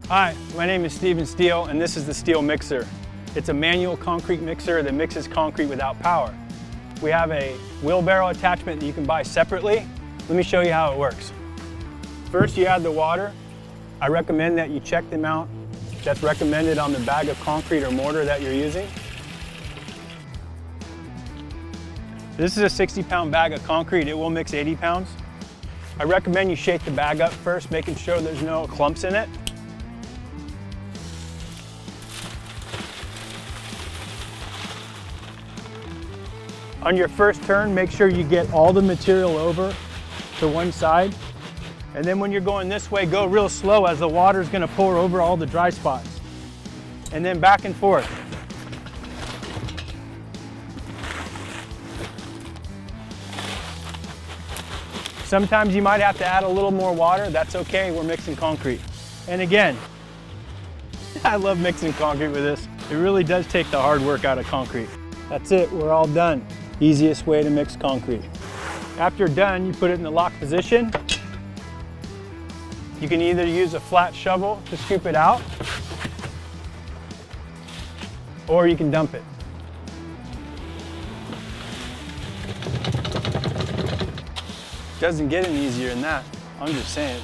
Hi, my name is Steele and this is the Steele Mixer. It's a manual concrete mixer that mixes concrete without power. We have a wheelbarrow attachment that you can buy separately. Let me show you how it works. First, you add the water. I recommend that you check the amount that's recommended on the bag of concrete or mortar that you're using. This is a 60-pound bag of concrete. It will mix 80 pounds. I recommend you shake the bag up first, making sure there's no clumps in it. On your first turn, make sure you get all the material over to one side. And then when you're going this way, go real slow as the water is going to pour over all the dry spots. And then back and forth. Sometimes you might have to add a little more water. That's okay, we're mixing concrete. And again, I love mixing concrete with this. It really does take the hard work out of concrete. That's it, we're all done. Easiest way to mix concrete. After you're done, you put it in the lock position. You can either use a flat shovel to scoop it out, or you can dump it. Doesn't get any easier than that. I'm just saying.